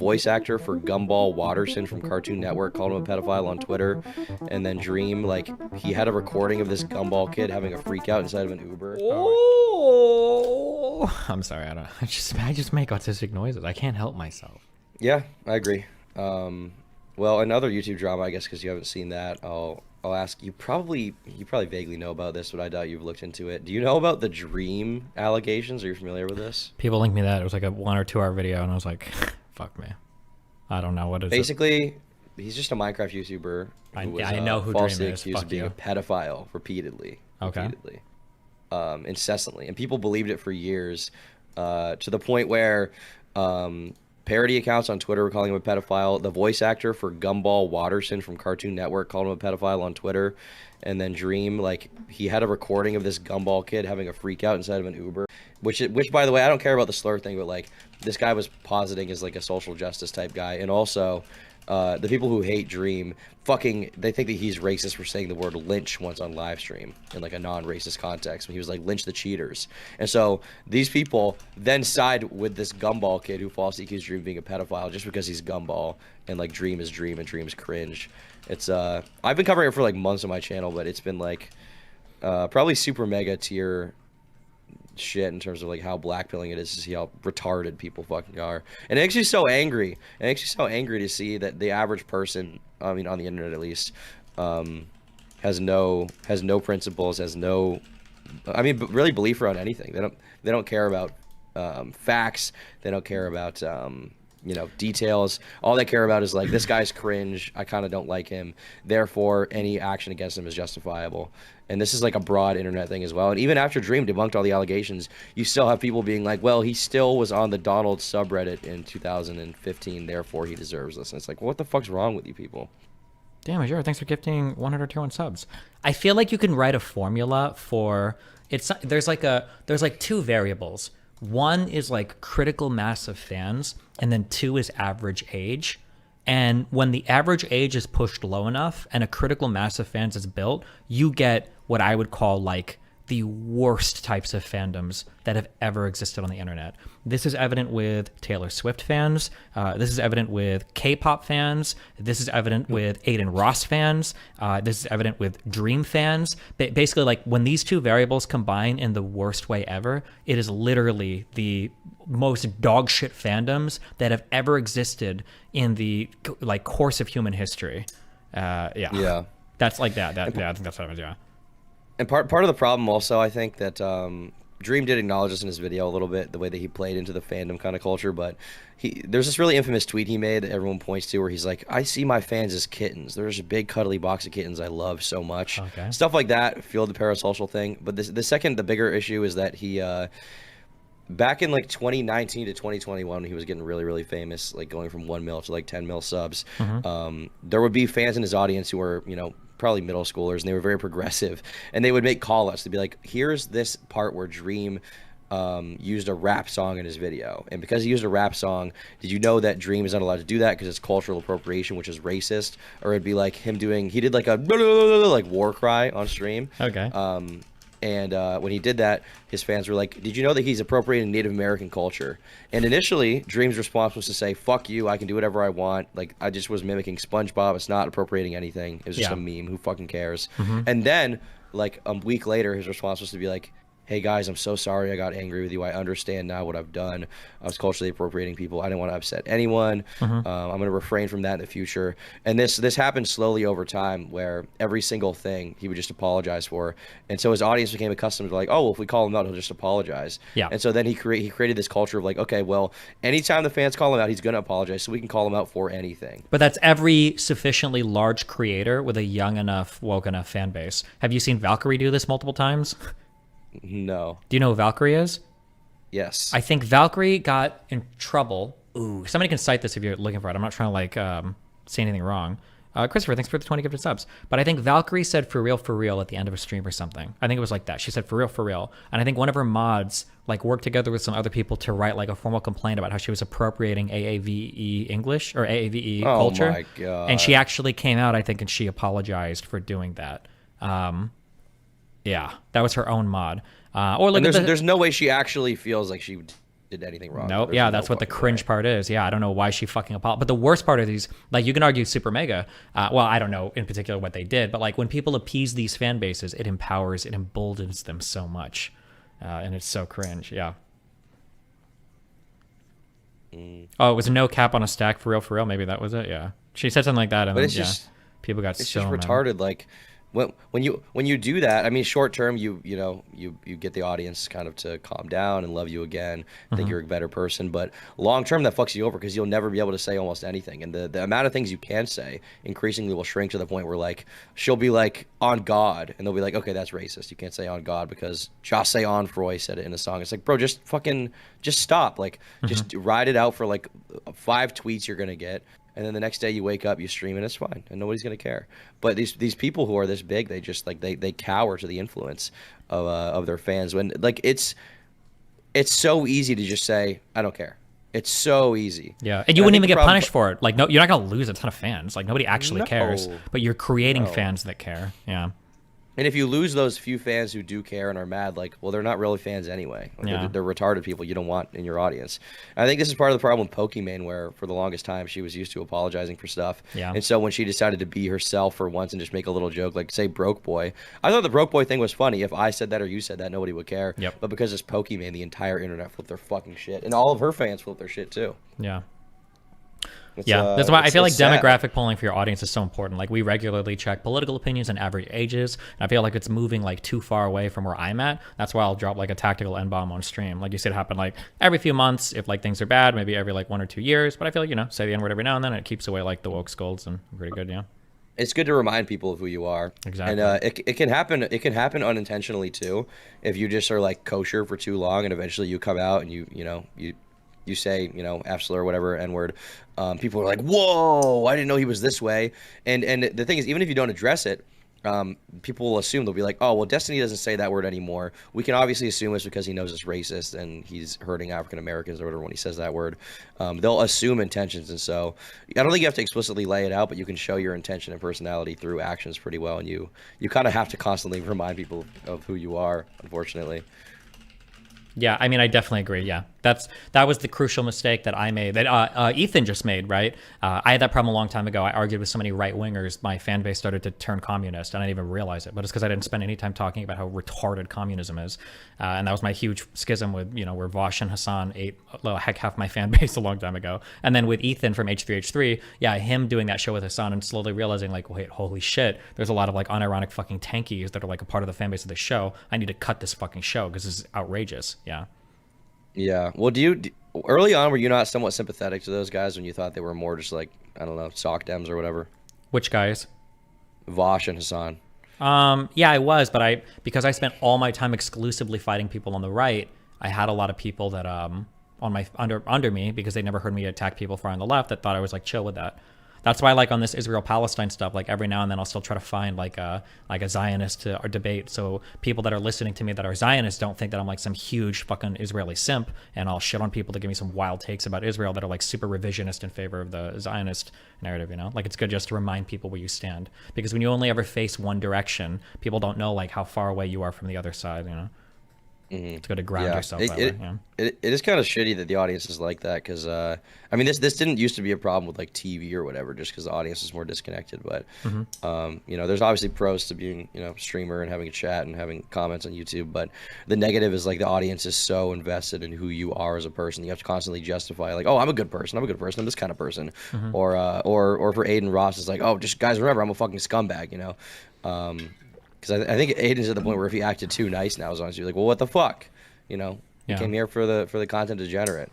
voice actor for Gumball Watterson from Cartoon Network called him a pedophile on Twitter, and then Dream, like, he had a recording of this Gumball kid having a freak out inside of an Uber. Oh, I'm sorry. I just make autistic noises. I can't help myself. Yeah, I agree. Well, another YouTube drama, I guess, because you haven't seen that. I'll ask you. You probably vaguely know about this, but I doubt you've looked into it. Do you know about the Dream allegations? Are you familiar with this? People linked me that. It was like a 1 or 2 hour video, and I was like, fuck me. I don't know what it is. Basically, he's just a Minecraft YouTuber. I Was, know who falsely Dream is. accused Fuck of being you. a pedophile repeatedly. Okay. Repeatedly. Incessantly, and people believed it for years, to the point where parody accounts on Twitter were calling him a pedophile. The voice actor for Gumball Watterson from Cartoon Network called him a pedophile on Twitter, and then Dream, like, he had a recording of this Gumball kid having a freak out inside of an Uber, which by the way, I don't care about the slur thing, but like, this guy was positing as like a social justice type guy, and also the people who hate Dream they think that he's racist for saying the word lynch once on live stream in like a non-racist context when he was like lynch the cheaters. And so these people then side with this Gumball kid who falsely accused Dream of being a pedophile just because he's Gumball, and like Dream is Dream and Dream's cringe. It's I've been covering it for like months on my channel, but it's been like probably super mega tier shit in terms of like how blackpilling it is to see how retarded people fucking are. And it makes you so angry. It makes you so angry to see that the average person, I mean on the internet at least, has no principles, has no, I mean, really belief around anything. They don't care about facts. They don't care about details. All they care about is like, this guy's cringe, I kind of don't like him, therefore any action against him is justifiable. And this is like a broad internet thing as well. And even after Dream debunked all the allegations, you still have people being like, well, he still was on the Donald subreddit in 2015, therefore he deserves this. And it's like, what the fuck's wrong with you people? Damn, Azure, thanks for gifting 121 subs. I feel like you can write a formula for it's. There's like 2 variables. One is like critical mass of fans, and then 2 is average age. And when the average age is pushed low enough and a critical mass of fans is built, you get what I would call like the worst types of fandoms that have ever existed on the internet. This is evident with Taylor Swift fans. This is evident with K-pop fans. This is evident with Aiden Ross fans. This is evident with Dream fans. Basically, like when these 2 variables combine in the worst way ever, it is literally the most dog shit fandoms that have ever existed in the like course of human history. Yeah. That's like that. I think that's what it was. Yeah. And part of the problem also, I think that Dream did acknowledge this in his video a little bit, the way that he played into the fandom kind of culture, but there's this really infamous tweet he made that everyone points to where he's like, I see my fans as kittens. There's a big cuddly box of kittens I love so much. Okay. Stuff like that fueled the parasocial thing. But the bigger issue is that he back in like 2019 to 2021, he was getting really, really famous, like going from 1 mil to like 10 mil subs. There would be fans in his audience who were, probably middle schoolers, and they were very progressive, and they would make call-outs to be like, here's this part where Dream used a rap song in his video, and because he used a rap song, did you know that Dream is not allowed to do that because it's cultural appropriation, which is racist? Or it'd be like him he did like a like war cry on stream. Okay. And when he did that, his fans were like, did you know that he's appropriating Native American culture? And initially, Dream's response was to say, fuck you, I can do whatever I want. Like, I just was mimicking SpongeBob. It's not appropriating anything. It was just a meme. Who fucking cares? And then, like, a week later, his response was to be like, hey guys, I'm so sorry I got angry with you. I understand now what I've done. I was culturally appropriating people. I didn't want to upset anyone. I'm going to refrain from that in the future. And this happened slowly over time, where every single thing he would just apologize for. And so his audience became accustomed to like, oh, well, if we call him out, he'll just apologize. Yeah. And so then he created this culture of like, okay, well, anytime the fans call him out, he's going to apologize, so we can call him out for anything. But that's every sufficiently large creator with a young enough, woke enough fan base. Have you seen Valkyrie do this multiple times? No. Do you know who Valkyrie is? Yes. I think Valkyrie got in trouble. Ooh, somebody can cite this if you're looking for it. I'm not trying to like say anything wrong. Christopher, thanks for the 20 gifted subs. But I think Valkyrie said for real at the end of a stream or something. I think it was like that. She said for real. And I think one of her mods like worked together with some other people to write like a formal complaint about how she was appropriating AAVE English or AAVE culture. Oh my God. And she actually came out, I think, and she apologized for doing that. Yeah, that was her own mod. Or like there's no way she actually feels like she did anything wrong. Nope. There's Yeah, no that's what the fucking cringe way. part is. Yeah, I don't know why she fucking apologized. But the worst part of these, like, you can argue Super Mega. Well, I don't know in particular what they did, but like when people appease these fan bases, it empowers, it emboldens them so much, and it's so cringe. Yeah. Oh, it was no cap on a stack for real, for real. Maybe that was it. Yeah, she said something like that, and But then, it's just people got it's so just mad. retarded. Like when you do that, I mean, short term, you get the audience kind of to calm down and love you again, think you're a better person. But long term, that fucks you over because you'll never be able to say almost anything, and the amount of things you can say increasingly will shrink to the point where like she'll be like on God, and they'll be like, okay, that's racist. You can't say on God because Jose Onfroy said it in a song. It's like, bro, just fucking just stop. Like just ride it out for like 5 tweets you're gonna get. And then the next day you wake up, you stream, and it's fine, and nobody's gonna care. But these people who are this big, they just like they cower to the influence of their fans. When like it's so easy to just say I don't care. It's so easy. Yeah, and you I wouldn't think even the get problem- punished for it. Like, no, you're not gonna lose a ton of fans. Like, nobody actually cares. No. But you're creating No. fans that care. Yeah. And if you lose those few fans who do care and are mad, like, well, they're not really fans anyway. Like, Yeah. they're retarded people you don't want in your audience. And I think this is part of the problem with Pokimane, where for the longest time she was used to apologizing for stuff. Yeah. And so when she decided to be herself for once and just make a little joke, like say broke boy, I thought the broke boy thing was funny. If I said that or you said that, nobody would care. Yep. But because it's Pokimane, the entire internet flipped their fucking shit, and all of her fans flipped their shit too. Yeah. It's, Yeah, that's why I feel like it's sad. demographic polling for your audience is so important. Like, we regularly check political opinions and average ages, and I feel like it's moving like too far away from where I'm at. That's why I'll drop like a tactical N-bomb on stream. Like you said, happen like every few months if like things are bad, maybe every like 1 or 2 years. But I feel like, say the N-word every now and then, and it keeps away like the woke scolds, and pretty good. Yeah. It's good to remind people of who you are. Exactly. And it can happen. It can happen unintentionally too, if you just are like kosher for too long, and eventually you come out and you say F slur or whatever N word. People are like, whoa, I didn't know he was this way. And the thing is, even if you don't address it, people will assume, they'll be like, oh well, Destiny doesn't say that word anymore. We can obviously assume it's because he knows it's racist and he's hurting African Americans or whatever when he says that word. They'll assume intentions, and so I don't think you have to explicitly lay it out, but you can show your intention and personality through actions pretty well, and you kind of have to constantly remind people of who you are, unfortunately. Yeah, I mean, I definitely agree. Yeah, that was the crucial mistake that I made, that Ethan just made, right? I had that problem a long time ago. I argued with so many right-wingers, my fan base started to turn communist, and I didn't even realize it. But it's because I didn't spend any time talking about how retarded communism is. And that was my huge schism with, where Vosh and Hassan ate half my fan base a long time ago. And then with Ethan from H3H3, yeah, him doing that show with Hassan and slowly realizing, like, wait, holy shit, there's a lot of, like, unironic fucking tankies that are, like, a part of the fan base of the show. I need to cut this fucking show because this is outrageous. Yeah. Yeah. Well, early on, were you not somewhat sympathetic to those guys when you thought they were more just like, I don't know, sock dems or whatever? Which guys? Vosh and Hassan. Yeah, I was, but because I spent all my time exclusively fighting people on the right, I had a lot of people that on my under me, because they never heard me attack people far on the left, that thought I was like chill with that. That's why, like, on this Israel-Palestine stuff, like, every now and then I'll still try to find like a Zionist or debate, so people that are listening to me that are Zionists don't think that I'm like some huge fucking Israeli simp, and I'll shit on people that give me some wild takes about Israel that are like super revisionist in favor of the Zionist narrative. Like, it's good just to remind people where you stand, because when you only ever face one direction, people don't know like how far away you are from the other side. It's good to ground yourself that way. Yeah. It is kind of shitty that the audience is like that, because I mean, this didn't used to be a problem with like TV or whatever, just because the audience is more disconnected. But there's obviously pros to being streamer and having a chat and having comments on YouTube, but the negative is like the audience is so invested in who you are as a person. You have to constantly justify, like, oh, I'm a good person, I'm this kind of person. Or for Aiden Ross, it's like, oh, just guys, remember, I'm a fucking scumbag. Because I think Aiden's at the point where if he acted too nice now, as long as you're like, well, what the fuck, you came here for the content to generate.